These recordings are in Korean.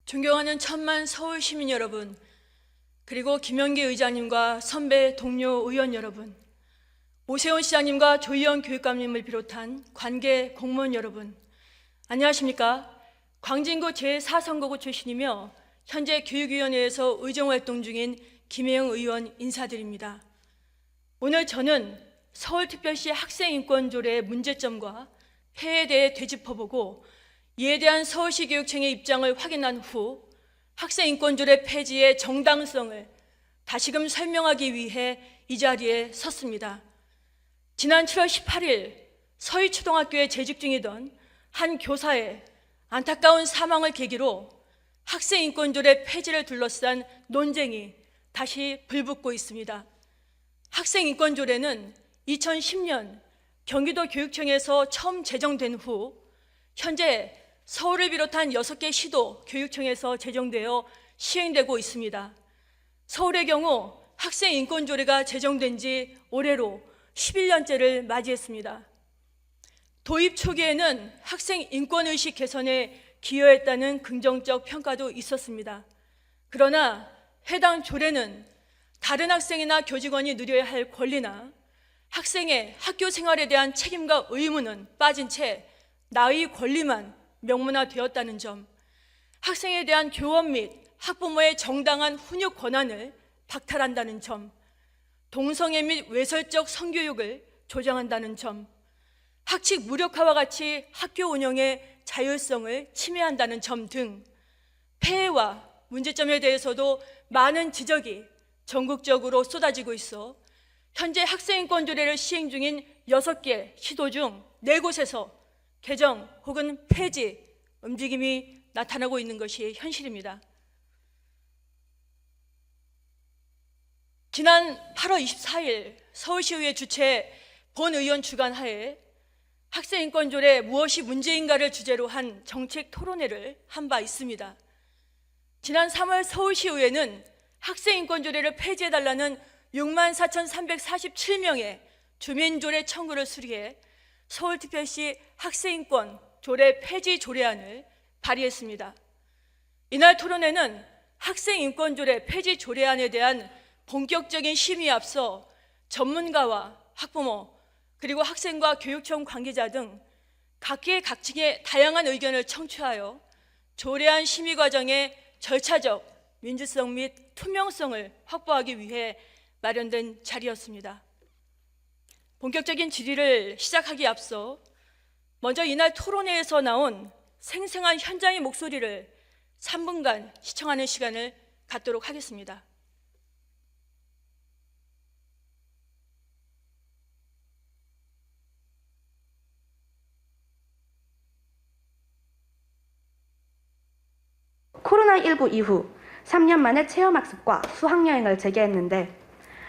존경하는 천만 서울 시민 여러분, 그리고 김영기 의장님과 선배 동료 의원 여러분, 오세훈 시장님과 조희연 교육감님을 비롯한 관계 공무원 여러분, 안녕하십니까? 광진구 제4선거구 출신이며 현재 교육위원회에서 의정활동 중인 김혜영 의원 인사드립니다. 오늘 저는 서울특별시 학생인권조례의 문제점과 폐해에 대해 되짚어보고 이에 대한 서울시 교육청의 입장을 확인한 후 학생인권조례 폐지의 정당성을 다시금 설명하기 위해 이 자리에 섰습니다. 지난 7월 18일 서희초등학교에 재직 중이던 한 교사의 안타까운 사망을 계기로 학생인권조례 폐지를 둘러싼 논쟁이 다시 불붙고 있습니다. 학생인권조례는 2010년 경기도 교육청에서 처음 제정된 후 현재 서울을 비롯한 6개 시도 교육청에서 제정되어 시행되고 있습니다. 서울의 경우 학생인권조례가 제정된 지 올해로 11년째를 맞이했습니다. 도입 초기에는 학생인권의식 개선에 기여했다는 긍정적 평가도 있었습니다. 그러나 해당 조례는 다른 학생이나 교직원이 누려야 할 권리나 학생의 학교 생활에 대한 책임과 의무는 빠진 채 나의 권리만 명문화되었다는 점, 학생에 대한 교원 및 학부모의 정당한 훈육 권한을 박탈한다는 점, 동성애 및 외설적 성교육을 조장한다는 점, 학칙 무력화와 같이 학교 운영의 자율성을 침해한다는 점 등 폐해와 문제점에 대해서도 많은 지적이 전국적으로 쏟아지고 있어 현재 학생인권조례를 시행 중인 6개 시도 중 4곳에서 개정 혹은 폐지 움직임이 나타나고 있는 것이 현실입니다. 지난 8월 24일 서울시의회 주최 본의원 주관하에 학생인권조례 무엇이 문제인가를 주제로 한 정책 토론회를 한 바 있습니다. 지난 3월 서울시의회는 학생인권조례를 폐지해달라는 64,347명의 주민조례 청구를 수리해 서울특별시 학생인권 조례 폐지 조례안을 발의했습니다. 이날 토론회는 학생인권 조례 폐지 조례안에 대한 본격적인 심의에 앞서 전문가와 학부모 그리고 학생과 교육청 관계자 등 각계 각층의 다양한 의견을 청취하여 조례안 심의 과정의 절차적 민주성 및 투명성을 확보하기 위해 마련된 자리였습니다. 본격적인 질의를 시작하기에 앞서 먼저 이날 토론회에서 나온 생생한 현장의 목소리를 3분간 시청하는 시간을 갖도록 하겠습니다. 코로나19 이후 3년 만에 체험학습과 수학여행을 재개했는데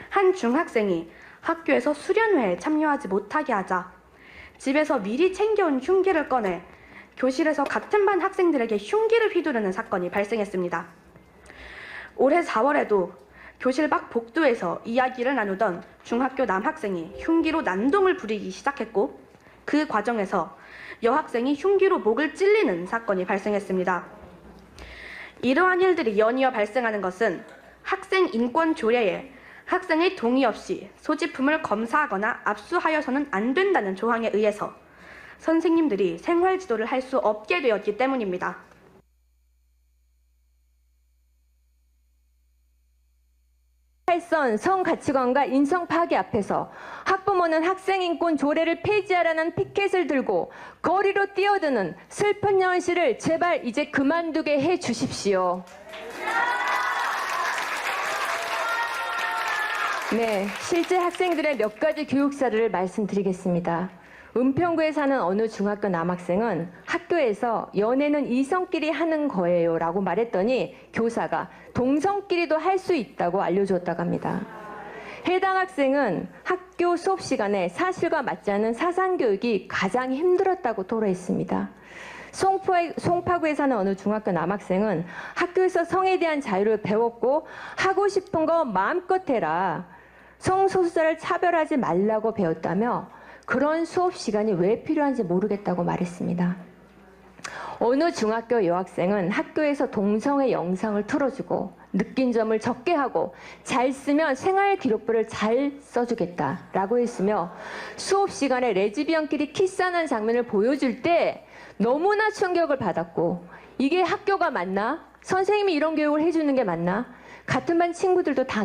한 중학생이 학교에서 수련회에 참여하지 못하게 하자 집에서 미리 챙겨온 흉기를 꺼내 교실에서 같은 반 학생들에게 흉기를 휘두르는 사건이 발생했습니다. 올해 4월에도 교실 밖 복도에서 이야기를 나누던 중학교 남학생이 흉기로 난동을 부리기 시작했고 그 과정에서 여학생이 흉기로 목을 찔리는 사건이 발생했습니다. 이러한 일들이 연이어 발생하는 것은 학생인권조례에 학생의 동의 없이 소지품을 검사하거나 압수하여서는 안 된다는 조항에 의해서 선생님들이 생활지도를 할 수 없게 되었기 때문입니다. 탈선, 성가치관과 인성 파괴 앞에서 학부모는 학생인권 조례를 폐지하라는 피켓을 들고 거리로 뛰어드는 슬픈 현실을 제발 이제 그만두게 해 주십시오. 네, 실제 학생들의 몇 가지 교육 사례를 말씀드리겠습니다. 은평구에 사는 어느 중학교 남학생은 학교에서 연애는 이성끼리 하는 거예요 라고 말했더니 교사가 동성끼리도 할 수 있다고 알려주었다고 합니다. 해당 학생은 학교 수업 시간에 사실과 맞지 않는 사상교육이 가장 힘들었다고 토로했습니다. 송파구에 사는 어느 중학교 남학생은 학교에서 성에 대한 자유를 배웠고 하고 싶은 거 마음껏 해라. 성소수자를 차별하지 말라고 배웠다며 그런 수업 시간이 왜 필요한지 모르겠다고 말했습니다. 어느 중학교 여학생은 학교에서 동성애 영상을 틀어주고 느낀 점을 적게 하고 잘 쓰면 생활 기록부를 잘 써주겠다라고 했으며 수업 시간에 레즈비언끼리 키스하는 장면을 보여줄 때 너무나 충격을 받았고 이게 학교가 맞나? 선생님이 이런 교육을 해주는 게 맞나? 같은 반 친구들도 다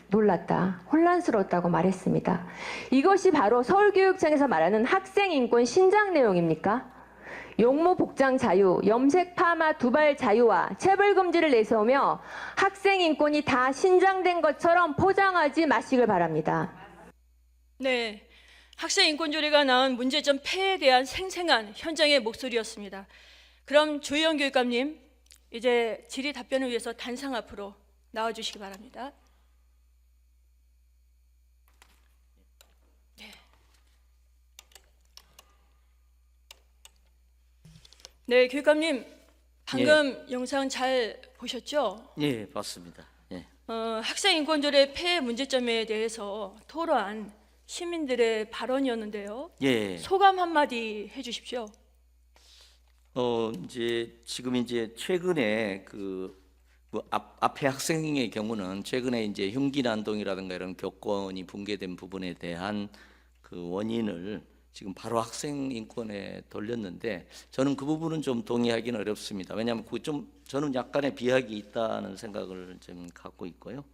놀랐다. 혼란스러웠다고 말했습니다. 이것이 바로 서울교육청에서 말하는 학생인권 신장 내용입니까? 용모 복장 자유, 염색 파마 두발 자유와 체벌 금지를 내세우며 학생 인권이 다 신장된 것처럼 포장하지 마시길 바랍니다. 네, 학생 인권 조례가 낳은 문제점 폐해에 대한 생생한 현장의 목소리였습니다. 그럼 조희연 교육감님, 이제 질의 답변을 위해서 단상 앞으로 나와주시기 바랍니다. 네, 교육감님, 방금 영상 잘 보셨죠? 예, 봤습니다. 예. 학생 인권 조례 폐해 문제점에 대해서 토로한 시민들의 발언이었는데요. 예. 소감 한마디 해주십시오. 이제 지금 이제 최근에 앞에 학생의 경우는 최근에 이제 흉기 난동이라든가 이런 교권이 붕괴된 부분에 대한 그 원인을 지금 바로 학생 인권에 돌렸는데 저는 그 부분은 좀 동의하기는 어렵습니다. 왜냐하면 그 좀 저는 약간의 비약이 있다는 생각을 좀 갖고 있고요.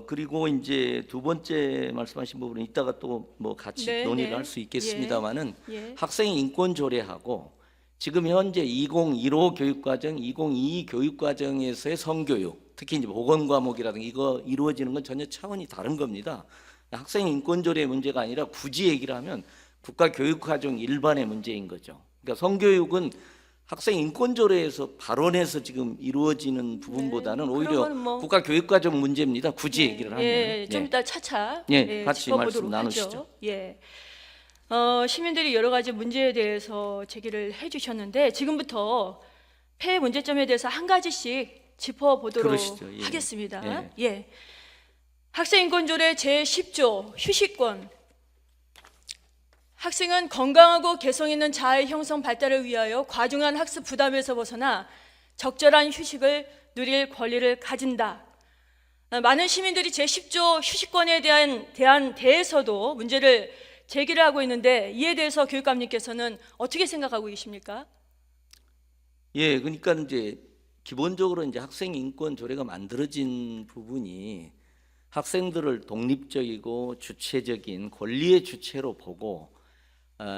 그리고 이제 두 번째 말씀하신 부분은 이따가 또 뭐 같이 네, 논의를 네. 할 수 있겠습니다만은 예. 학생 인권 조례하고 지금 현재 2015 교육과정, 2022 교육과정에서의 성교육, 특히 이제 보건 과목이라든가 이거 이루어지는 건 전혀 차원이 다른 겁니다. 학생 인권 조례 문제가 아니라 굳이 얘기를 하면 국가 교육과정 일반의 문제인 거죠. 그러니까 성교육은 학생 인권 조례에서 발언해서 지금 이루어지는 부분보다는 네, 오히려 그런 건 뭐- 국가 교육과정 문제입니다. 굳이 얘기를 하면. 예, 좀 예. 이따 차차 예, 같이 짚어보도록 말씀 나누시죠. 하죠. 예. 시민들이 여러 가지 문제에 대해서 제기를 해주셨는데 지금부터 폐해 문제점에 대해서 한 가지씩 짚어보도록 그러시죠. 예. 하겠습니다. 예. 학생인권조례 제10조 휴식권. 학생은 건강하고 개성 있는 자아 형성 발달을 위하여 과중한 학습 부담에서 벗어나 적절한 휴식을 누릴 권리를 가진다. 많은 시민들이 제10조 휴식권에 대해서도 문제를 제기를 하고 있는데 이에 대해서 교육감님께서는 어떻게 생각하고 계십니까? 예, 그러니까 이제 기본적으로 이제 학생 인권 조례가 만들어진 부분이 학생들을 독립적이고 주체적인 권리의 주체로 보고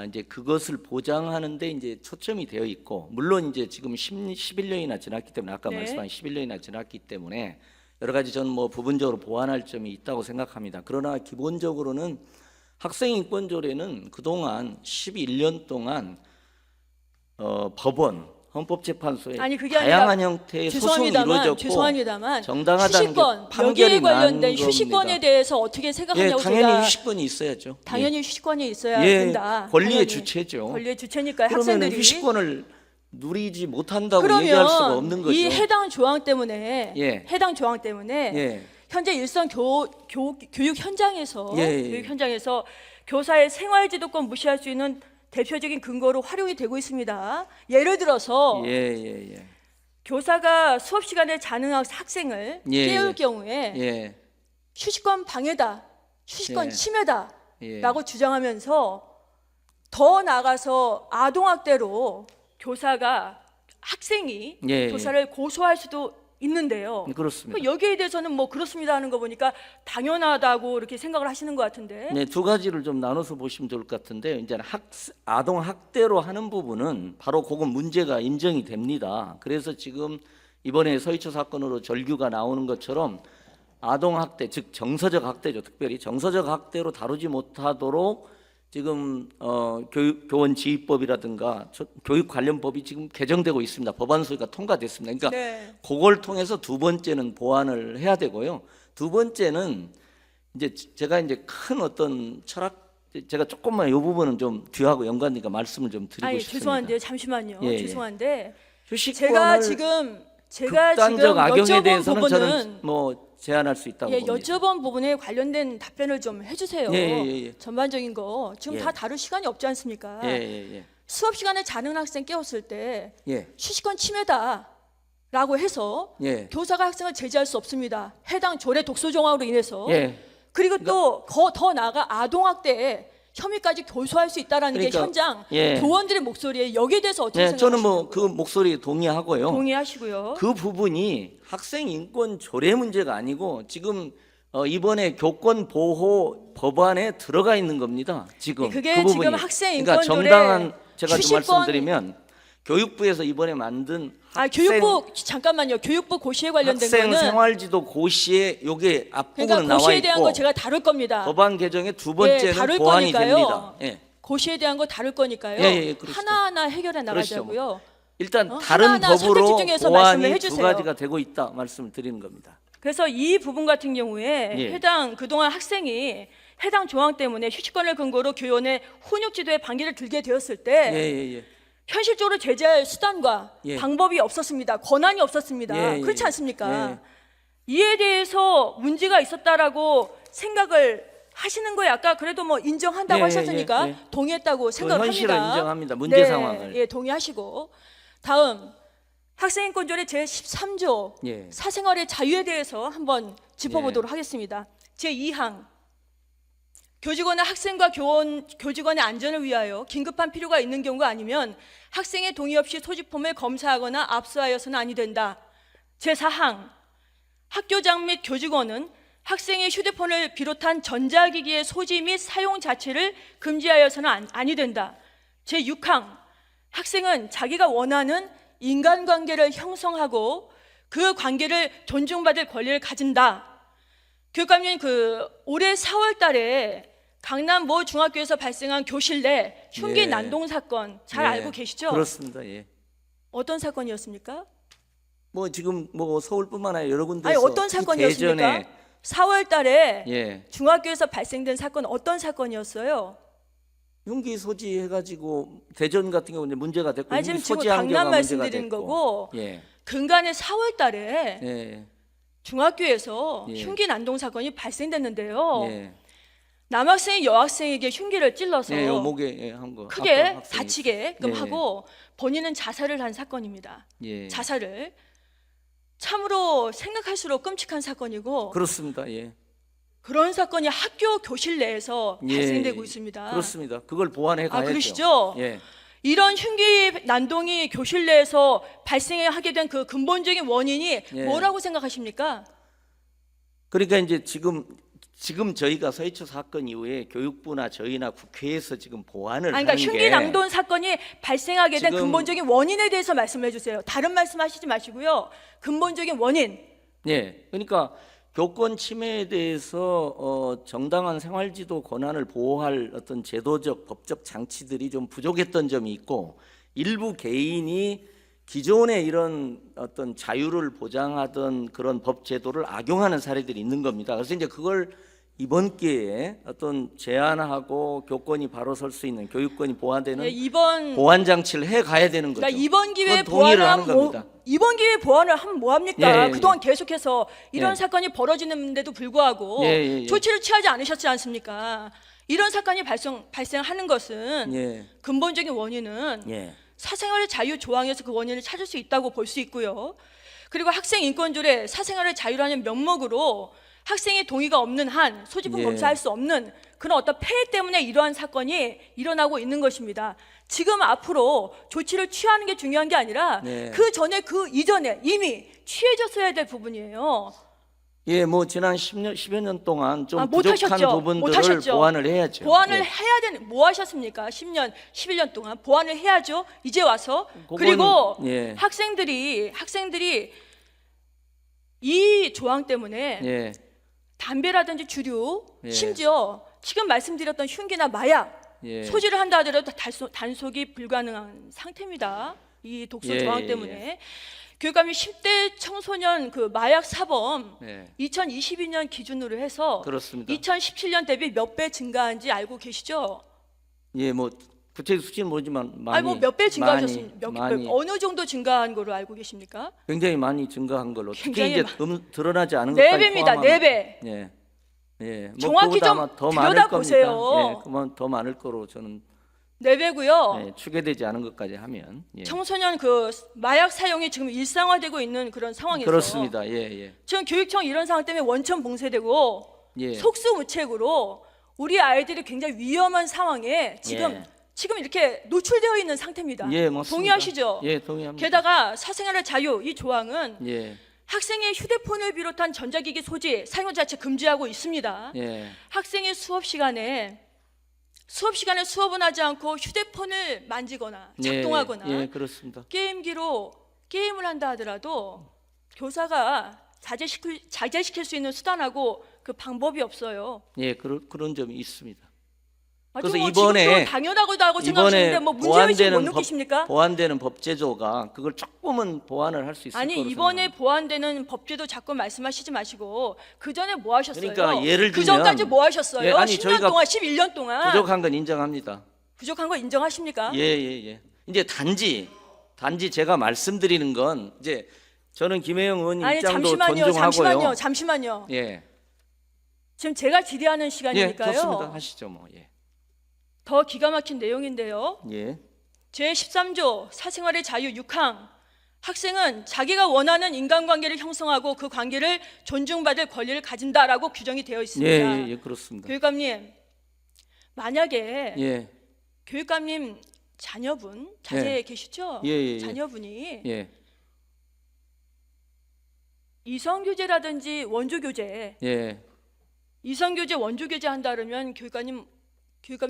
이제 그것을 보장하는데 이제 초점이 되어 있고 물론 이제 지금 11년이나 지났기 때문에 아까 네. 말씀한 11년이나 지났기 때문에 여러 가지 저는 뭐 부분적으로 보완할 점이 있다고 생각합니다. 그러나 기본적으로는 학생 인권 조례는 그동안 11년 동안 법원 헌법재판소에 아니 그게 다양한 아니라 형태의 소송이 이루어졌고 죄송합니다만 정당하다는 휴식권 게 판결이 여기에 관련된 난 휴식권에 겁니다. 대해서 어떻게 예, 생각하냐고 당연히 제가 휴식권이 있어야죠. 당연히 휴식권이 있어야 예, 된다. 권리의 당연히. 주체죠. 권리의 주체니까 그러면 학생들이 휴식권을 누리지 못한다고 얘기할 수가 그러면 없는 거죠. 이 해당 조항 때문에 예. 해당 조항 때문에 예. 현재 일선 교육 현장에서 예. 교육 현장에서 교사의 생활지도권 무시할 수 있는 대표적인 근거로 활용이 되고 있습니다. 예를 들어서 예. 교사가 수업 시간에 자는 학생을 예. 깨울 경우에 예. 휴식권 방해다, 휴식권 예. 침해다라고 예. 주장하면서 더 나아가서 아동학대로 학생이 예. 교사를 고소할 수도 있는데요. 그렇습니다. 여기에 대해서는 뭐 그렇습니다 하는 거 보니까 당연하다고 이렇게 생각을 하시는 것 같은데. 네, 두 가지를 좀 나눠서 보시면 좋을 것 같은데 이제 아동 학대로 하는 부분은 바로 그건 문제가 인정이 됩니다. 그래서 지금 이번에 서희초 사건으로 절규가 나오는 것처럼 아동 학대, 즉 정서적 학대죠. 특별히 정서적 학대로 다루지 못하도록 지금 교원 지휘법이라든가 교육 관련 법이 지금 개정되고 있습니다. 법안 소위가 통과됐습니다. 그러니까 네. 그걸 통해서 두 번째는 보완을 해야 되고요. 두 번째는 이제 제가 이제 큰 어떤 철학 제가 조금만 이 부분은 좀 뒤하고 연관되니까 말씀을 좀 드리고 아니 싶습니다. 죄송한데요, 잠시만요. 예. 죄송한데 휴식권을 제가 극단적 악용에 여쭤본 대해서는 부분은 저는 뭐 제안할 수 있다고 봅니다. 여쭤본 부분에 관련된 답변을 좀 해주세요. 예. 전반적인 거 지금 예. 다 다룰 시간이 없지 않습니까? 예. 수업 시간에 자는 학생 깨웠을 때 예. 휴식권 침해다라고 해서 예. 교사가 학생을 제지할 수 없습니다. 해당 조례 독소 조항으로 인해서. 예. 그리고 또 더 나아가 아동학대에 혐의까지 교수할 수 있다라는 게 그러니까, 현장 예. 교원들의 목소리에 여기에 대해서 어떻게 네, 생각하시나요? 저는 뭐 그 목소리에 동의하고요. 동의하시고요. 그 부분이 학생 인권 조례 문제가 아니고 지금 이번에 교권 보호 법안에 들어가 있는 겁니다. 지금 네, 그게 그 부분이. 지금 학생 그러니까 인권 조례 정당한 제가 좀 휴식권- 말씀드리면 교육부에서 이번에 만든 교육부 잠깐만요. 교육부 고시에 관련된 학생 거는 생활지도 고시에 요게 앞부분은 그러니까 나와 고시에 대한 거 있고 제가 다룰 겁니다. 법안 개정의 두 예, 번째는 다룰 보완이 거니까요. 됩니다. 예. 고시에 대한 거 다룰 거니까요. 예, 그러시죠. 하나하나 해결해 그러시죠, 나가자고요. 일단 어? 다른 하나하나 선택 법으로 집중해서 말씀을 보완이 두 해주세요. 가지가 되고 있다 말씀을 드리는 겁니다. 그래서 이 부분 같은 경우에 예. 해당 그동안 학생이 해당 조항 때문에 휴식권을 근거로 교원의 훈육 지도에 반기를 들게 되었을 때 예. 현실적으로 제재할 수단과 예. 방법이 없었습니다. 권한이 없었습니다. 예. 그렇지 않습니까? 이에 대해서 문제가 있었다라고 생각을 하시는 거예요. 아까 그래도 뭐 인정한다고 예, 하셨으니까 예. 동의했다고 생각을 현실을 합니다. 인정합니다. 문제 네, 상황을. 예, 동의하시고 다음 학생인권조례 제13조 예. 사생활의 자유에 대해서 한번 짚어보도록 하겠습니다. 제2항 교직원은 학생과 교직원의 안전을 위하여 긴급한 필요가 있는 경우가 아니면 학생의 동의 없이 소지품을 검사하거나 압수하여서는 아니 된다. 제4항 학교장 및 교직원은 학생의 휴대폰을 비롯한 전자기기의 소지 및 사용 자체를 금지하여서는 아니 된다. 제6항 학생은 자기가 원하는 인간관계를 형성하고 그 관계를 존중받을 권리를 가진다. 교육감님 올해 4월 달에 강남 모 중학교에서 발생한 교실 내 흉기 예. 난동 사건 잘 예. 알고 계시죠? 그렇습니다. 예. 어떤 사건이었습니까? 뭐 지금 뭐 서울뿐만 아니라 여러 군데서 아니 어떤 특히 사건이었습니까? 대전에 4월 달에 예. 중학교에서 발생된 사건 어떤 사건이었어요? 흉기 소지해가지고 대전 같은 경우 이제 문제가 됐고 아니 지금 소지 한교가 강남 문제가 말씀드리는 됐고. 거고 예. 근간에 4월 달에 예. 중학교에서 예. 흉기 난동 사건이 발생됐는데요. 예. 남학생이 여학생에게 흉기를 찔러서 예. 요 목에 예, 한 거. 크게 학생이 다치게끔 예. 하고 본인은 자살을 한 사건입니다. 예. 자살을 참으로 생각할수록 끔찍한 사건이고 그렇습니다. 예. 그런 사건이 학교 교실 내에서 예. 발생되고 있습니다. 그렇습니다. 그걸 보완해 가야죠. 그러시죠? 예. 이런 흉기 난동이 교실 내에서 발생하게 된 그 근본적인 원인이 예. 뭐라고 생각하십니까? 그러니까 이제 지금 저희가 서해초 사건 이후에 교육부나 저희나 국회에서 지금 보완을 그러니까 하는 흉기 게 난동 사건이 발생하게 된 지금- 근본적인 원인에 대해서 말씀해 주세요. 다른 말씀하시지 마시고요. 근본적인 원인. 예. 그러니까 교권 침해에 대해서 정당한 생활지도 권한을 보호할 어떤 제도적 법적 장치들이 좀 부족했던 점이 있고 일부 개인이 기존의 이런 어떤 자유를 보장하던 그런 법 제도를 악용하는 사례들이 있는 겁니다. 그래서 이제 그걸 이번 기회에 어떤 제한하고 교권이 바로 설 수 있는 교육권이 보완되는 예, 이번 보완 장치를 해 가야 되는 거죠. 그러니까 이번 기회에 그건 동의를 보완을 하는 하면 겁니다. 이번 기회에 보완을 하면 뭐 합니까? 예, 그동안 계속해서 이런 예. 사건이 벌어지는데도 불구하고 예. 조치를 취하지 않으셨지 않습니까? 이런 사건이 발생하는 것은 예. 근본적인 원인은 예. 사생활의 자유 조항에서 그 원인을 찾을 수 있다고 볼 수 있고요. 그리고 학생 인권조례 사생활의 자유라는 명목으로 학생의 동의가 없는 한 소지품 예. 검사할 수 없는 그런 어떤 폐해 때문에 이러한 사건이 일어나고 있는 것입니다. 지금 앞으로 조치를 취하는 게 중요한 게 아니라 네. 그 전에 그 이전에 이미 취해졌어야 될 부분이에요. 예, 뭐 지난 10여 년 동안 좀 못 부족한 하셨죠. 부분들을 못 하셨죠. 보완을 해야죠. 보완을 예. 해야 되는 뭐 하셨습니까? 10년, 11년 동안 보완을 해야죠. 이제 와서 그거는- 그리고 예. 학생들이 이 조항 때문에 예. 담배라든지 주류, 예. 심지어 지금 말씀드렸던 흉기나 마약 예. 소지를 한다 하더라도 단속이 불가능한 상태입니다. 이 독소 예, 조항 예, 때문에 교육감이 10대 청소년 그 마약 사범 예. 2022년 기준으로 해서 그렇습니다. 2017년 대비 몇 배 증가한지 알고 계시죠? 예, 뭐 구체적 수치는 모르지만 많이 아니 몇 배 증가하셨습니까? 많이 어느 정도 증가한 거로 알고 계십니까? 굉장히 많이 증가한 걸로 특히 굉장히 이제 드러나지 않은 것까지 4배입니다. 포함하면 4배. 예. 예. 뭐 정확히 그거보다 좀 아마 더 많을 들여다보세요. 겁니다. 예. 그만 더 많을 거로 저는 내배고요. 예, 추계되지 않은 것까지 하면 예. 청소년 그 마약 사용이 지금 일상화되고 있는 그런 상황에서 그렇습니다. 예, 예. 지금 교육청 이런 상황 때문에 원천 봉쇄되고 예. 속수무책으로 우리 아이들이 굉장히 위험한 상황에 지금 이렇게 노출되어 있는 상태입니다. 예, 맞습니다. 동의하시죠? 예, 동의합니다. 게다가 사생활의 자유 이 조항은 예. 학생의 휴대폰을 비롯한 전자기기 소지 사용 자체 금지하고 있습니다. 예. 학생이 수업 시간에 수업은 하지 않고 휴대폰을 만지거나 작동하거나 예, 그렇습니다. 게임기로 게임을 한다 하더라도 교사가 자제시킬 수 있는 수단하고 그 방법이 없어요. 예, 그런 점이 있습니다. 그래서 그래서 이번에 이번에 당연하다고 하고 생각하시는데 뭐 문제의식 못 느끼십니까? 보완되는 법제도가 그걸 조금은 보완을 할 수 있을 아니 거라고 이번에 생각합니다. 보완되는 법제도 자꾸 말씀하시지 마시고 그 전에 뭐 하셨어요? 그러니까 예를 그 들면- 전까지 뭐 하셨어요? 예, 아니, 10년 저희가 동안 11년 동안 부족한 건 인정합니다. 부족한 거 인정하십니까? 예, 예, 예. 이제 단지 제가 말씀드리는 건 이제 저는 김혜영 의원님 아니 입장도 잠시만요. 존중하고요. 잠시만요. 예. 지금 제가 질의하는 예, 시간이니까요. 좋습니다. 하시죠, 뭐. 예. 더 기가 막힌 내용인데요. 예. 제13조 사생활의 자유 6항 학생은 자기가 원하는 인간관계를 형성하고 그 관계를 존중받을 권리를 가진다라고 규정이 되어 예, 있습니다. 예, 예, 그렇습니다. 교육감님, 만약에 예. 교육감님 자녀분 자제에 계시죠? 예, 예, 예. 자녀분이 예. 이성교제라든지 원조교제, 예. 이성교제, 원조교제 한다 그러면 교육감님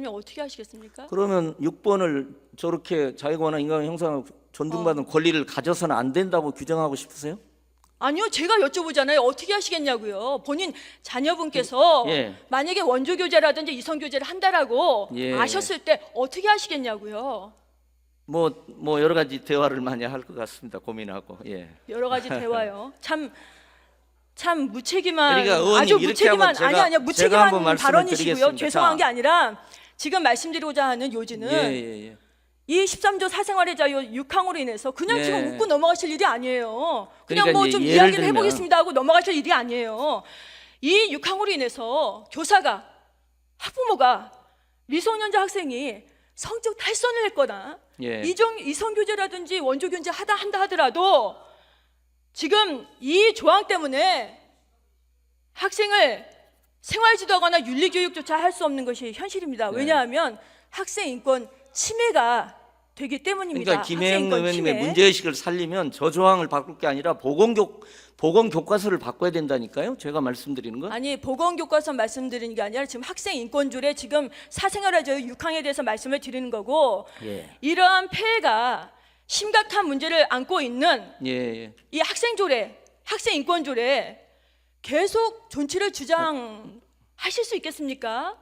어떻게 하시겠습니까? 그러면 6번을 저렇게 자기가 원하는 인간 형성하고 존중받는 권리를 가져서는 안 된다고 규정하고 싶으세요? 아니요, 제가 여쭤보잖아요. 어떻게 하시겠냐고요. 본인 자녀분께서 예. 만약에 원조교제라든지 이성교제를 한다라고 예. 아셨을 때 어떻게 하시겠냐고요. 뭐 여러 가지 대화를 많이 할 것 같습니다. 고민하고. 예. 여러 가지 대화요. 참 무책임한 그러니까 의원님 아주 이렇게 하면 무책임한 제가 아니요 한번 무책임한 말씀을 발언이시고요. 드리겠습니다. 죄송한 자. 게 아니라 지금 말씀드리고자 하는 요지는 예. 이 13조 사생활의 자유 6항으로 인해서 그냥 예. 지금 웃고 넘어가실 일이 아니에요. 그냥 그러니까 뭐 이제 좀 예를 이야기를 들면- 해보겠습니다 하고 넘어가실 일이 아니에요. 이 6항으로 인해서 교사가 학부모가 미성년자 학생이 성적 탈선을 했거나 예. 이성교제라든지 원조교제 한다 하더라도 지금 이 조항 때문에 학생을 생활지도하거나 윤리교육조차 할 수 없는 것이 현실입니다. 네. 왜냐하면 학생 인권 침해가 되기 때문입니다. 그러니까 학생 김혜영 인권 의원님의 침해. 문제의식을 살리면 저 조항을 바꿀 게 아니라 보건 교과서를 바꿔야 된다니까요. 제가 말씀드리는 건. 아니 보건교과서 말씀드리는 게 아니라 지금 학생 인권줄에 지금 사생활의 자유 6항에 대해서 말씀을 드리는 거고 예. 이러한 폐해가 심각한 문제를 안고 있는 예. 이 학생조례, 학생 인권조례 계속 존치를 주장하실 수 있겠습니까?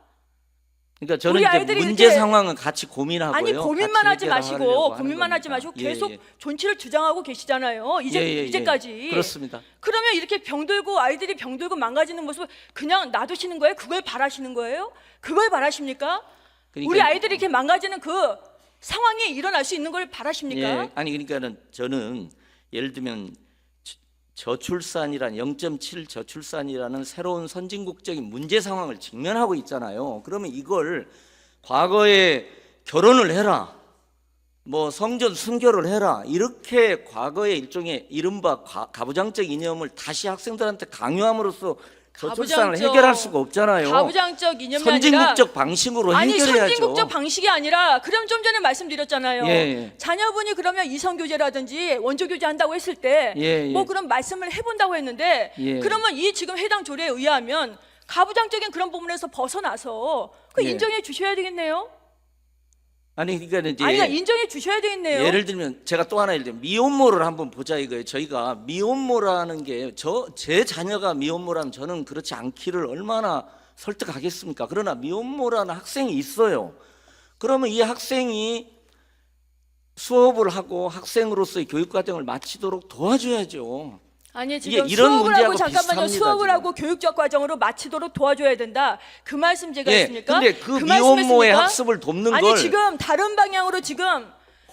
그러니까 저는 우리 이제 아이들이 문제 이렇게- 상황은 같이 고민하고요. 아니 고민만 같이 하지 해결하려고 마시고 하는 고민만 하지 겁니다. 마시고 계속 예. 존치를 주장하고 계시잖아요. 이제까지. 그렇습니다. 그러면 이렇게 병들고 아이들이 병들고 망가지는 모습을 그냥 놔두시는 거예요? 그걸 바라시는 거예요? 그걸 바라십니까? 그러니까- 우리 아이들이 이렇게 망가지는 그 상황이 일어날 수 있는 걸 바라십니까? 예. 아니 그러니까는 저는 예를 들면 저출산이란 0.7 저출산이라는 새로운 선진국적인 문제 상황을 직면하고 있잖아요. 그러면 이걸 과거에 결혼을 해라, 뭐 성전 순교를 해라 이렇게 과거의 일종의 이른바 가부장적 이념을 다시 학생들한테 강요함으로써 저출산을 가부장적- 해결할 수가 없잖아요. 가부장적 이념이 선진국적 방식으로 아니 해결해야죠. 선진국적 방식이 아니라 그럼 좀 전에 말씀드렸잖아요. 예. 자녀분이 그러면 이성교제라든지 원조교제 한다고 했을 때 예. 뭐 그런 말씀을 해본다고 했는데 예. 그러면 이 지금 해당 조례에 의하면 가부장적인 그런 부분에서 벗어나서 그 예. 인정해 주셔야 되겠네요. 아니 그러니까 이제 아니 인정해 주셔야 되겠네요. 예를 들면 제가 또 하나 예를 들면 미혼모를 한번 보자 이거예요. 저희가 미혼모라는 게 제 자녀가 미혼모라면 저는 그렇지 않기를 얼마나 설득하겠습니까? 그러나 미혼모라는 학생이 있어요. 그러면 이 학생이 수업을 하고 학생으로서의 교육 과정을 마치도록 도와줘야죠. 아니 이게 지금 이런 수업을 하고 문제하고 잠깐만요. 비슷합니다, 수업을 지금. 하고 교육적 과정으로 마치도록 도와줘야 된다. 그 말씀 제가 예, 했습니까? 근데 그 말씀 미혼모의 했습니까? 학습을 돕는 아니 걸 지금 다른 방향으로 지금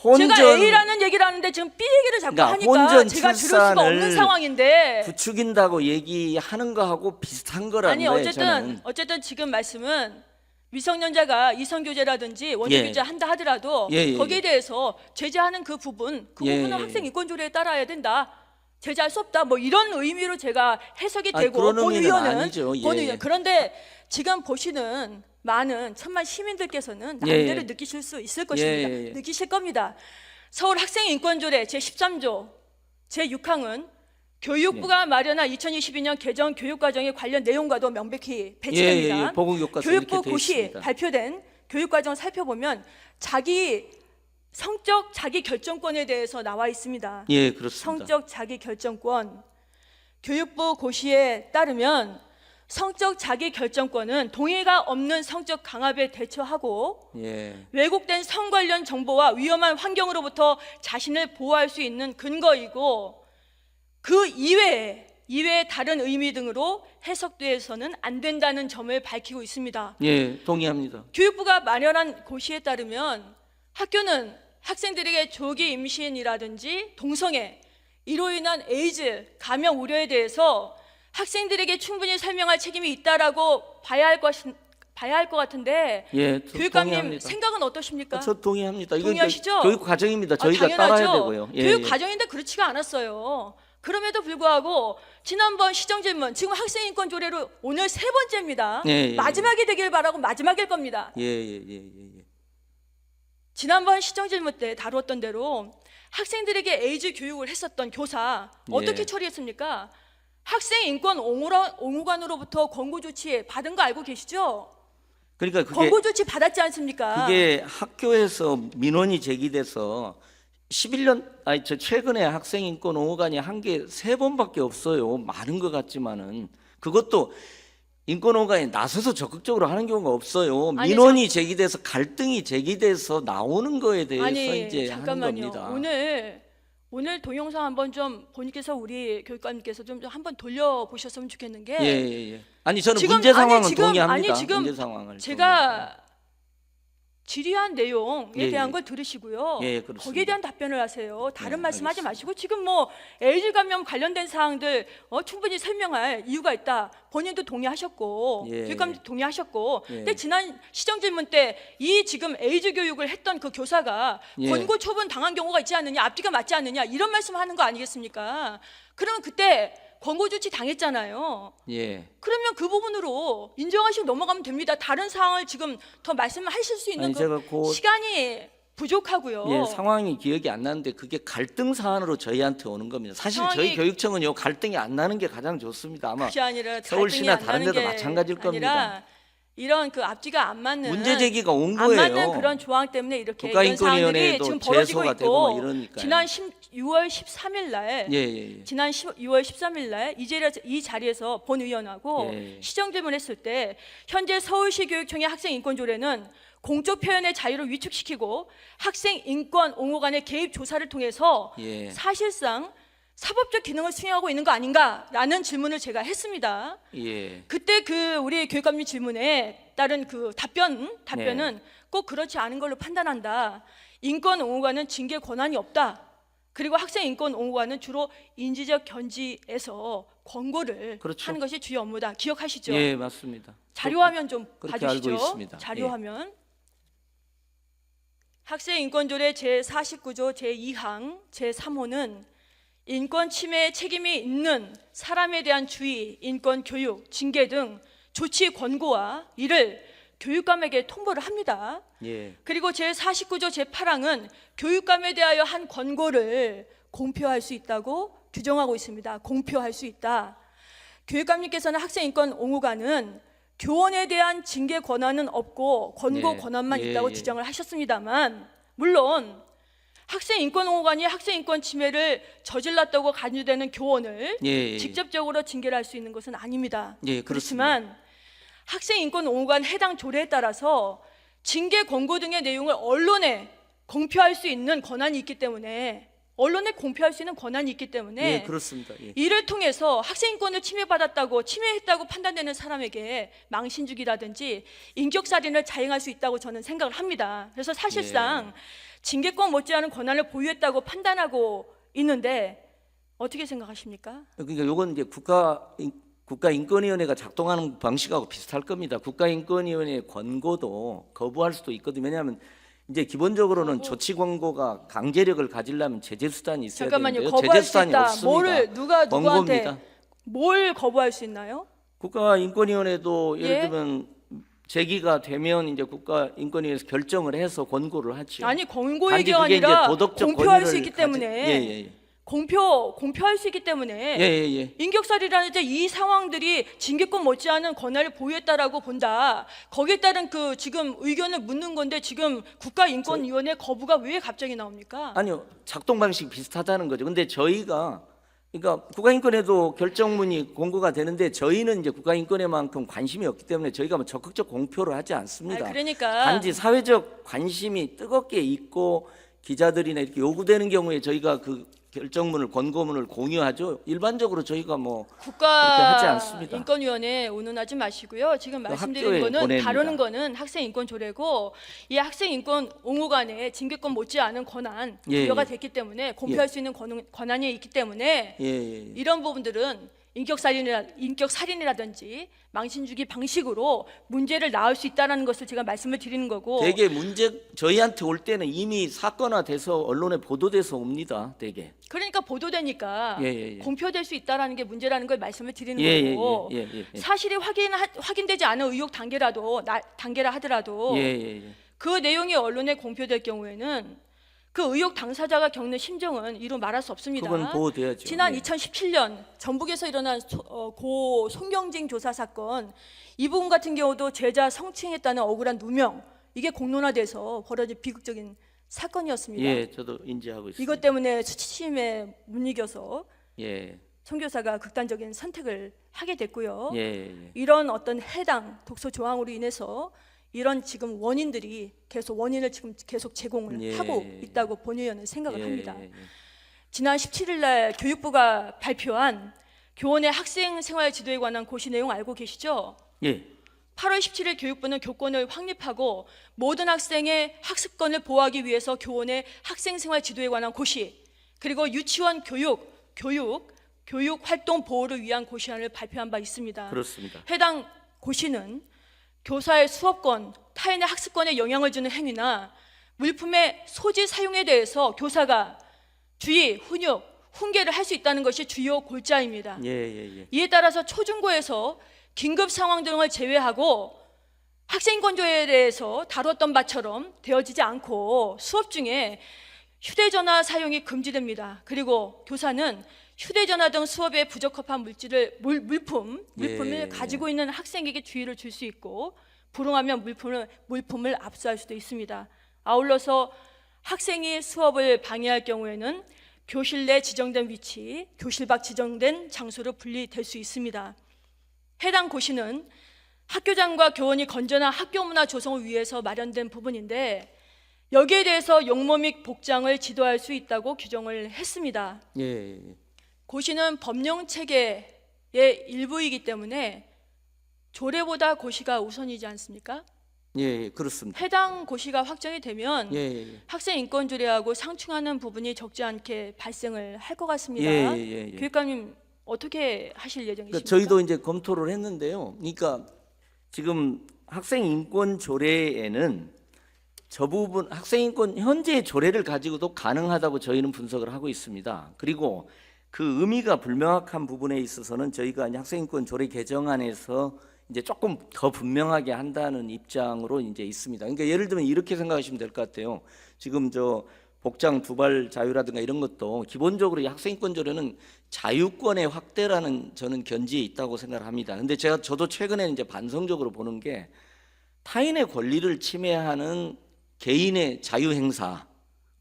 혼전- 제가 A라는 얘기를 하는데 지금 B 얘기를 자꾸 그러니까 하니까 혼전 제가 들을 수가 없는 출산을 상황인데 부추긴다고 얘기하는 거하고 비슷한 거라는 아니 거예요. 저는. 어쨌든 지금 말씀은 미성년자가 이성교제라든지 원조교제 예. 한다 하더라도 예. 거기에 대해서 제재하는 그 부분, 그 예. 부분은 학생인권조례에 따라야 된다. 제재할 수 없다. 뭐 이런 의미로 제가 해석이 아니, 되고 그런 본 의미는 의원은 아니죠. 예. 본 의원. 그런데 지금 보시는 많은 천만 시민들께서는 예. 나름대로 느끼실 수 있을 것입니다. 예. 느끼실 겁니다. 서울 학생인권조례 제13조 제6항은 교육부가 마련한 2022년 개정 교육과정에 관련 내용과도 명백히 배치됩니다. 예. 보건교과서 교육부 이렇게 돼 고시 있습니다. 발표된 교육과정 살펴보면 성적 자기 결정권에 대해서 나와 있습니다. 예, 그렇습니다. 성적 자기 결정권. 교육부 고시에 따르면 성적 자기 결정권은 동의가 없는 성적 강압에 대처하고 예. 왜곡된 성 관련 정보와 위험한 환경으로부터 자신을 보호할 수 있는 근거이고 그 이외에 다른 의미 등으로 해석돼서는 안 된다는 점을 밝히고 있습니다. 예, 동의합니다. 교육부가 마련한 고시에 따르면 학교는 학생들에게 조기 임신이라든지 동성애, 이로 인한 에이즈 감염 우려에 대해서 학생들에게 충분히 설명할 책임이 있다라고 봐야 할 것 같은데 예, 교육감님 동의합니다. 생각은 어떠십니까? 저 동의합니다. 이건 동의하시죠? 교육 과정입니다. 저희가 당연하죠. 따라야 되고요. 예, 교육 예. 과정인데 그렇지가 않았어요. 그럼에도 불구하고 지난번 시정질문, 지금 학생인권 조례로 오늘 세 번째입니다. 예. 마지막이 되길 바라고 마지막일 겁니다. 예. 지난번 시정질문 때 다루었던 대로 학생들에게 에이즈 교육을 했었던 교사 어떻게 예. 처리했습니까? 학생인권 옹호관으로부터 권고 조치 받은 거 알고 계시죠? 그러니까 그게 권고 조치 받았지 않습니까? 그게 학교에서 민원이 제기돼서 11년 최근에 학생인권 옹호관이 한 게 3번밖에 없어요. 많은 것 같지만은 그것도 인권 옹호관이 나서서 적극적으로 하는 경우가 없어요. 아니, 민원이 제기돼서 갈등이 제기돼서 나오는 거에 대해서 아니 이제 잠깐만요. 하는 겁니다. 오늘 동영상 한번 좀 본인께서 우리 교육감님께서 좀 한번 돌려보셨으면 좋겠는 게 예. 아니 저는 지금- 문제 상황은 아니, 지금- 동의합니다. 아니, 지금 문제 상황을 제가 질의한 내용에 예, 대한 예. 걸 들으시고요. 예, 그렇습니다. 거기에 대한 답변을 하세요. 다른 네, 말씀하지 알겠습니다. 마시고 지금 뭐 에이즈 감염 관련된 사항들 충분히 설명할 이유가 있다. 본인도 동의하셨고 예. 교육감도 동의하셨고 예. 근데 지난 시정질문 때 이 지금 에이즈 교육을 했던 그 교사가 예. 권고 처분 당한 경우가 있지 않느냐, 앞뒤가 맞지 않느냐 이런 말씀하는 거 아니겠습니까? 그러면 그때 권고 조치 당했잖아요. 예. 그러면 그 부분으로 인정하시고 넘어가면 됩니다. 다른 사항을 지금 더 말씀하실 수 있는 아니, 제가 그- 시간이 부족하고요. 예, 상황이 기억이 안 나는데 그게 갈등 사안으로 저희한테 오는 겁니다. 사실 상황이- 저희 교육청은요 갈등이 안 나는 게 가장 좋습니다. 아마 그게 아니라 서울시나 갈등이 안 다른 나는 데도 게 마찬가지일 겁니다. 아니라 이런 그 앞뒤가 안 맞는 문제 제기가 온 안 맞는 거예요. 그런 조항 때문에 이렇게 이런 국가인권위원회에도 사항들이 지금 벌어지고 제소가 되고 막 있고 이러니까요. 지난 6월 13일 날 예. 지난 6월 13일 날 이 자리에서 본 의원하고 예. 시정질문했을 때 현재 서울시 교육청의 학생인권조례는 공적 표현의 자유를 위축시키고 학생인권 옹호관의 개입 조사를 통해서 예. 사실상 사법적 기능을 수행하고 있는 거 아닌가라는 질문을 제가 했습니다. 예. 그때 그 우리 교육감님 질문에 따른 그 답변은 네. 꼭 그렇지 않은 걸로 판단한다. 인권 옹호관은 징계 권한이 없다. 그리고 학생 인권 옹호관은 주로 인지적 견지에서 권고를 그렇죠. 하는 것이 주요 업무다. 기억하시죠? 예, 맞습니다. 자료화면 좀 그렇게 봐주시죠. 알고 있습니다. 자료화면. 학생인권조례 제49조 제2항 제3호는 인권 침해의 책임이 있는 사람에 대한 주의, 인권 교육, 징계 등 조치 권고와 이를 교육감에게 통보를 합니다. 예. 그리고 제49조 제8항은 교육감에 대하여 한 권고를 공표할 수 있다고 규정하고 있습니다. 공표할 수 있다. 교육감님께서는 학생인권 옹호관은 교원에 대한 징계 권한은 없고 권고 네. 권한만 예, 있다고 예. 주장을 하셨습니다만 물론 학생인권옹호관이 학생인권 침해를 저질렀다고 간주되는 교원을 예. 직접적으로 징계를 할 수 있는 것은 아닙니다. 예, 그렇지만 학생인권옹호관 해당 조례에 따라서 징계 권고 등의 내용을 언론에 공표할 수 있는 권한이 있기 때문에 언론에 공표할 수 있는 권한이 있기 때문에 예, 그렇습니다. 예. 이를 통해서 학생인권을 침해했다고 판단되는 사람에게 망신주기라든지 인격살인을 자행할 수 있다고 저는 생각을 합니다. 그래서 사실상 징계권 못지않은 권한을 보유했다고 판단하고 있는데 어떻게 생각하십니까? 그러니까 요건 이제 국가 국가인권위원회가 작동하는 방식하고 비슷할 겁니다. 국가인권위원회 권고도 거부할 수도 있거든요. 왜냐하면 이제 기본적으로는 조치 권고가 강제력을 가지려면 제재 수단이 있어야 잠깐만요. 되는데요. 거부할 제재 수 수단이 있다. 없습니다. 뭐를 누가 누구한테 권고입니다. 뭘 거부할 수 있나요? 국가인권위원회도 예를 예? 들면 제기가 되면 이제 국가인권위에서 결정을 해서 권고를 하죠. 아니 권고 단지 얘기가 그게 이제 아니라 도덕적 공표할 수 권위를 있기 때문에 예예예. 공표할 수 있기 때문에 예예예. 인격살이라는 이 상황들이 징계권 못지않은 권한을 보유했다라고 본다. 거기에 따른 그 지금 의견을 묻는 건데 지금 국가인권위원회 거부가 왜 갑자기 나옵니까? 아니요, 작동 방식 비슷하다는 거죠. 근데 저희가 그러니까 국가인권에도 결정문이 공고가 되는데 저희는 이제 국가인권에만큼 관심이 없기 때문에 저희가 뭐 적극적 공표를 하지 않습니다. 그러니까 단지 사회적 관심이 뜨겁게 있고 기자들이나 이렇게 요구되는 경우에 저희가 그 결정문을 권고문을 공유하죠. 일반적으로 저희가 뭐 그렇게 하지 않습니다. 국가인권위원회 운운하지 마시고요. 지금 말씀드린 학교에 거는 보냅니다. 다루는 거는 학생인권조례고 이 학생인권 옹호간에 징계권 못지않은 권한 예, 부여가 예. 됐기 때문에 공표할 수 있는 권한이 있기 때문에 이런 부분들은 인격살인이라든지 망신주기 방식으로 문제를 낳을 수 있다는 것을 제가 말씀을 드리는 거고 대개 문제 저희한테 올 때는 이미 사건화돼서 언론에 보도돼서 옵니다. 대개. 그러니까 보도되니까 예. 공표될 수 있다라는 게 문제라는 걸 말씀을 드리는 예. 거고 사실이 확인되지 않은 의혹 단계라 하더라도 그 내용이 언론에 공표될 경우에는 그 의혹 당사자가 겪는 심정은 이루 말할 수 없습니다. 그건 보호돼야죠. 지난 예. 2017년 전북에서 일어난 고 송경진 교사 사건 이 부분 같은 경우도 제자 성추행했다는 억울한 누명 이게 공론화돼서 벌어진 비극적인 사건이었습니다. 예, 저도 인지하고 있습니다. 이것 때문에 수치심에 못 이겨서 예. 송 교사가 극단적인 선택을 하게 됐고요. 예. 이런 어떤 해당 독소 조항으로 인해서 이런 지금 원인을 지금 계속 제공을 예. 하고 있다고 본의원은 생각을 예. 합니다. 지난 17일 날 교육부가 발표한 교원의 학생 생활 지도에 관한 고시 내용 알고 계시죠? 예. 8월 17일 교육부는 교권을 확립하고 모든 학생의 학습권을 보호하기 위해서 교원의 학생 생활 지도에 관한 고시 그리고 유치원 교육 활동 보호를 위한 고시안을 발표한 바 있습니다. 그렇습니다. 해당 고시는 교사의 수업권, 타인의 학습권에 영향을 주는 행위나 물품의 소지 사용에 대해서 교사가 주의, 훈육, 훈계를 할 수 있다는 것이 주요 골자입니다. 예. 이에 따라서 초중고에서 긴급 상황 등을 제외하고 학생인권조례에 대해서 다뤘던 바처럼 되어지지 않고 수업 중에 휴대전화 사용이 금지됩니다. 그리고 교사는 휴대전화 등 수업에 부적합한 물품을 예. 가지고 있는 학생에게 주의를 줄 수 있고 불응하면 물품을 압수할 수도 있습니다. 아울러서 학생이 수업을 방해할 경우에는 교실 내 지정된 위치, 교실 밖 지정된 장소로 분리될 수 있습니다. 해당 고시는 학교장과 교원이 건전한 학교 문화 조성을 위해서 마련된 부분인데 여기에 대해서 용모 및 복장을 지도할 수 있다고 규정을 했습니다. 예. 고시는 법령 체계의 일부이기 때문에 조례보다 고시가 우선이지 않습니까? 예, 그렇습니다. 해당 고시가 확정이 되면 예. 학생 인권 조례하고 상충하는 부분이 적지 않게 발생을 할 것 같습니다. 예. 교육감님 어떻게 하실 예정이십니까? 그러니까 저희도 이제 검토를 했는데요. 그러니까 지금 학생 인권 조례에는 저 부분 학생 인권 현재 조례를 가지고도 가능하다고 저희는 분석을 하고 있습니다. 그리고 그 의미가 불명확한 부분에 있어서는 저희가 이제 학생 인권 조례 개정안에서 이제 조금 더 분명하게 한다는 입장으로 이제 있습니다. 그러니까 예를 들면 이렇게 생각하시면 될 것 같아요. 지금 저 복장 두발 자유라든가 이런 것도 기본적으로 이 학생인권 조례는 자유권의 확대라는 저는 견지에 있다고 생각을 합니다. 근데 저도 최근에 이제 반성적으로 보는 게 타인의 권리를 침해하는 개인의 자유 행사,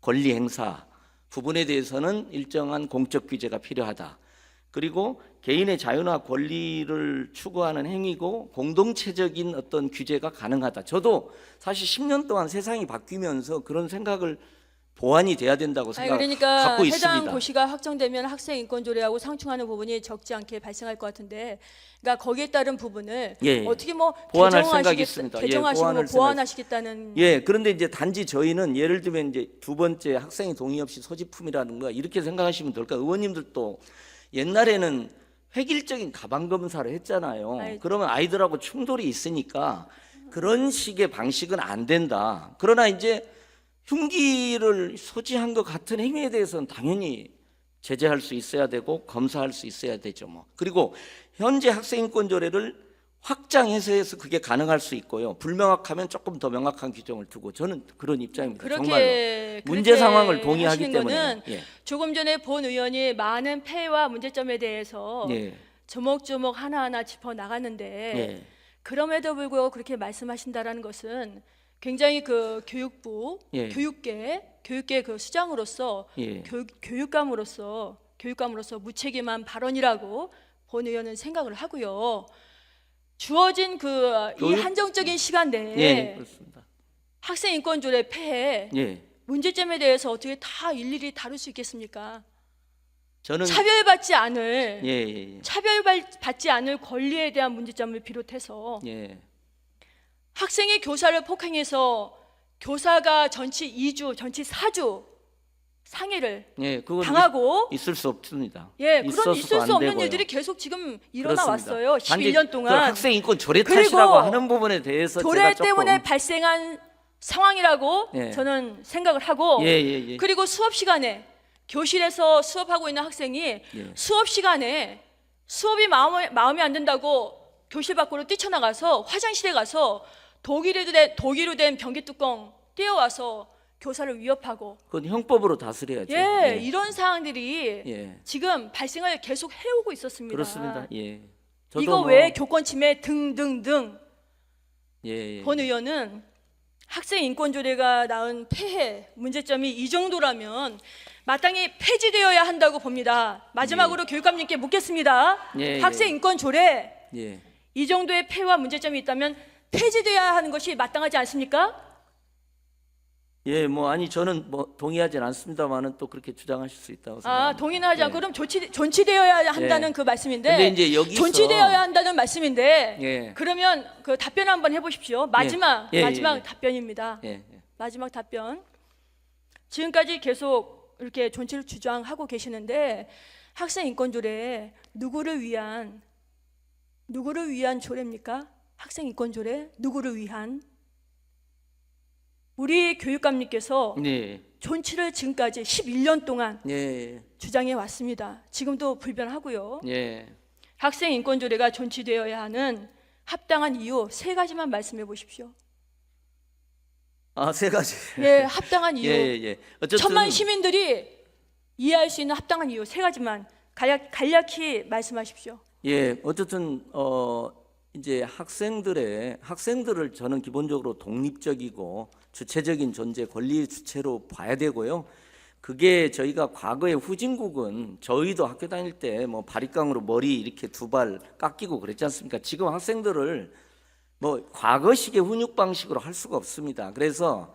권리 행사 부분에 대해서는 일정한 공적 규제가 필요하다. 그리고 개인의 자유나 권리를 추구하는 행위고 공동체적인 어떤 규제가 가능하다. 저도 사실 10년 동안 세상이 바뀌면서 그런 생각을 보완이 돼야 된다고 그러니까 갖고 해당 있습니다. 고시가 확정되면 학생 인권 조례하고 상충하는 부분이 적지 않게 발생할 것 같은데, 그러니까 거기에 따른 부분을 어떻게 뭐 보완할 생각이 있습니다. 개정하시고 보완하시겠다는. 그런데 이제 단지 저희는 예를 들면 이제 두 번째 학생이 동의 없이 소지품이라든가 이렇게 생각하시면 될까? 의원님들도 옛날에는 획일적인 가방 검사를 했잖아요. 아이. 그러면 아이들하고 충돌이 있으니까 그런 식의 방식은 안 된다. 그러나 이제 흉기를 소지한 것 같은 행위에 대해서는 당연히 제재할 수 있어야 되고 검사할 수 있어야 되죠. 뭐. 그리고 현재 학생인권조례를 확장해서 해서 그게 가능할 수 있고요. 불명확하면 조금 더 명확한 규정을 두고 저는 그런 입장입니다. 정말로 문제 상황을 동의하기 하시는 때문에. 거는 예. 조금 전에 본 의원이 많은 폐해와 문제점에 대해서 예. 조목조목 하나하나 짚어 나갔는데 예. 그럼에도 불구하고 그렇게 말씀하신다라는 것은 굉장히 그 교육부, 예. 교육계 그 수장으로서 예. 교육감으로서 무책임한 발언이라고 본 의원은 생각을 하고요. 주어진 그 이 교육- 한정적인 시간 내에 예, 그렇습니다. 학생 인권조례 폐해 예. 문제점에 대해서 어떻게 다 일일이 다룰 수 있겠습니까? 저는 차별받지 않을 예. 차별받지 않을 권리에 대한 문제점을 비롯해서 예. 학생이 교사를 폭행해서 교사가 전치 2주, 전치 4주 상해를 예, 그건 당하고 있을 수 없습니다. 예, 그런 있어서도 있을 수 안 없는 되고요. 일들이 계속 지금 일어나 그렇습니다. 왔어요. 단지 11년 그 동안 학생 인권 조례 그리고 탓이라고 하는 부분에 대해서 조례 제가 조금 때문에 발생한 상황이라고 예. 저는 생각을 하고 예. 그리고 수업 시간에 교실에서 수업하고 있는 학생이 예. 수업 시간에 수업이 마음에 안 든다고 교실 밖으로 뛰쳐나가서 화장실에 가서 독일로 된 변기 뚜껑 떼어와서 교사를 위협하고 그건 형법으로 다스려야죠. 예, 이런 상황들이 예. 지금 발생을 계속 해오고 있었습니다. 그렇습니다. 예. 저도 이거 뭐- 외에 교권 침해 등등등 예. 본 의원은 학생 인권조례가 낳은 폐해 문제점이 이 정도라면 마땅히 폐지되어야 한다고 봅니다. 마지막으로 교육감님께 묻겠습니다. 예, 학생 예. 인권조례 예. 이 정도의 폐해와 문제점이 있다면 폐지되어야 하는 것이 마땅하지 않습니까? 예, 뭐 아니 저는 뭐 동의하진 않습니다만은 또 그렇게 주장하실 수 있다고 생각합니다. 동의는 하지 않고 예. 그럼 존치되어야 한다는 예. 그 말씀인데 근데 이제 여기서- 존치되어야 한다는 말씀인데 예. 그러면 그 답변 한번 해보십시오. 마지막 예, 마지막 답변입니다. 예. 마지막 답변. 지금까지 계속 이렇게 존치를 주장하고 계시는데 학생 인권조례 누구를 위한 조례입니까? 학생 인권조례 누구를 위한? 우리 교육감님께서 네. 존치를 지금까지 11년 동안 예. 주장해 왔습니다. 지금도 불변하고요. 예. 학생 인권조례가 존치되어야 하는 합당한 이유 3가지만 말씀해 보십시오. 아, 세 가지. 예, 합당한 이유. 예. 어쨌든 천만 시민들이 이해할 수 있는 합당한 이유 3가지만 간략히 말씀하십시오. 예, 어쨌든 이제 학생들을 저는 기본적으로 독립적이고 주체적인 존재, 권리의 주체로 봐야 되고요. 그게 저희가 과거에 후진국은 저희도 학교 다닐 때 뭐 바리깡으로 머리 이렇게 2발 깎이고 그랬지 않습니까? 지금 학생들을 뭐 과거식의 훈육 방식으로 할 수가 없습니다. 그래서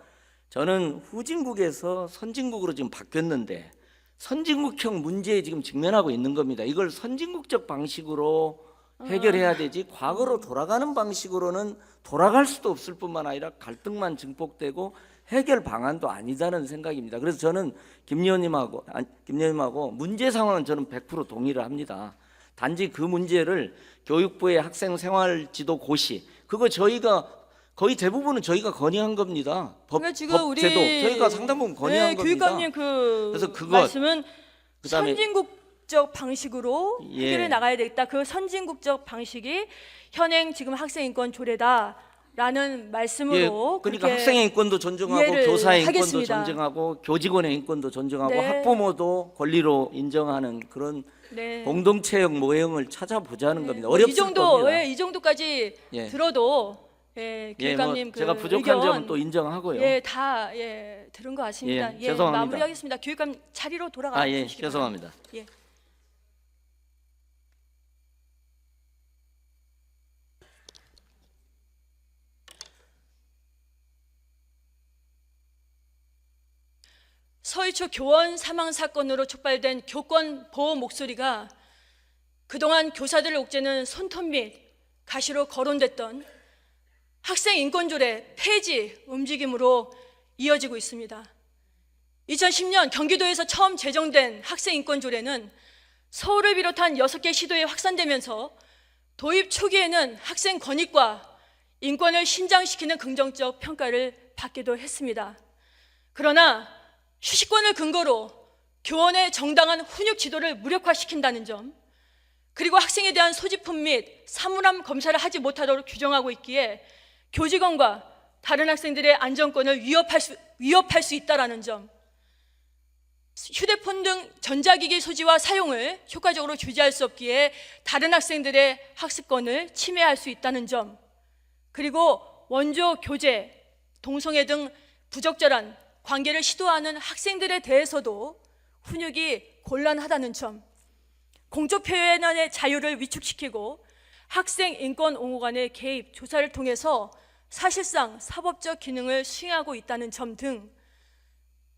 저는 후진국에서 선진국으로 지금 바뀌었는데 선진국형 문제에 지금 직면하고 있는 겁니다. 이걸 선진국적 방식으로 해결해야 되지 과거로 돌아가는 방식으로는 돌아갈 수도 없을 뿐만 아니라 갈등만 증폭되고 해결 방안도 아니다는 생각입니다. 그래서 저는 김 의원님하고 문제 상황은 저는 100% 동의를 합니다. 단지 그 문제를 교육부의 학생 생활 지도 고시 그거 저희가 거의 대부분은 저희가 건의한 겁니다. 그러니까 지금 우리 제도 저희가 상당 부분 건의한 겁니다. 교육감님 그래서 그것, 말씀은 그다음에- 선진국적 방식으로 예. 해결해 나가야 되겠다. 그 선진국적 방식이 현행 지금 학생 인권 조례다라는 말씀으로 예, 그러니까 그렇게 학생의 인권도 존중하고 이해를 교사의 인권도 하겠습니다. 존중하고 교직원의 인권도 존중하고 네. 학부모도 권리로 인정하는 그런 네. 공동체형 모형을 찾아보자는 겁니다. 뭐 어렵을 겁니다. 이 정도까지 예. 들어도 예, 교육감님 뭐 제가 그 부족한 의견 점은 또 인정하고요. 다 들은 것 같습니다. 예, 죄송합니다. 마무리하겠습니다. 교육감 자리로 돌아가 예, 주시기 죄송합니다. 바랍니다. 예. 서희초 교원 사망 사건으로 촉발된 교권 보호 목소리가 그동안 교사들을 옥죄는 손톱 및 가시로 거론됐던 학생 인권조례 폐지 움직임으로 이어지고 있습니다. 2010년 경기도에서 처음 제정된 학생 인권조례는 서울을 비롯한 6개 시도에 확산되면서 도입 초기에는 학생 권익과 인권을 신장시키는 긍정적 평가를 받기도 했습니다. 그러나 휴식권을 근거로 교원의 정당한 훈육 지도를 무력화시킨다는 점, 그리고 학생에 대한 소지품 및 사물함 검사를 하지 못하도록 규정하고 있기에 교직원과 다른 학생들의 안전권을 위협할 수 있다는 점, 휴대폰 등 전자기기 소지와 사용을 효과적으로 규제할 수 없기에 다른 학생들의 학습권을 침해할 수 있다는 점, 그리고 원조 교제, 동성애 등 부적절한 관계를 시도하는 학생들에 대해서도 훈육이 곤란하다는 점, 공적 표현의 자유를 위축시키고 학생 인권 옹호 간의 개입, 조사를 통해서 사실상 사법적 기능을 수행하고 있다는 점 등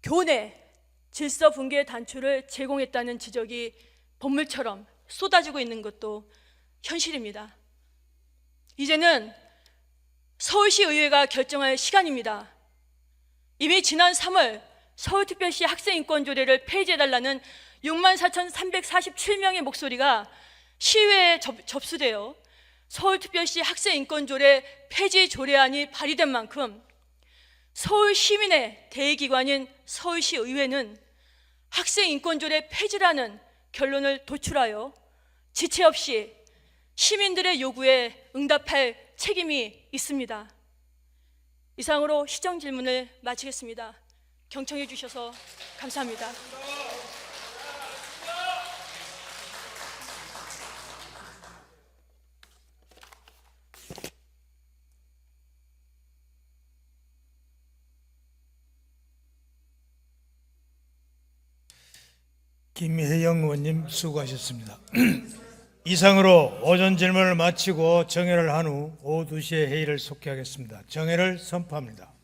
교내 질서 붕괴 단초를 제공했다는 지적이 법물처럼 쏟아지고 있는 것도 현실입니다. 이제는 서울시 의회가 결정할 시간입니다. 이미 지난 3월 서울특별시 학생인권조례를 폐지해달라는 64,347명의 목소리가 시의회에 접수되어 서울특별시 학생인권조례 폐지 조례안이 발의된 만큼 서울 시민의 대의기관인 서울시 의회는 학생인권조례 폐지라는 결론을 도출하여 지체 없이 시민들의 요구에 응답할 책임이 있습니다. 이상으로 시정 질문을 마치겠습니다. 경청해 주셔서 감사합니다. 김혜영 의원님 수고하셨습니다. 이상으로 오전 질문을 마치고 정회를 한 후 오후 2시에 회의를 속개하겠습니다. 정회를 선포합니다.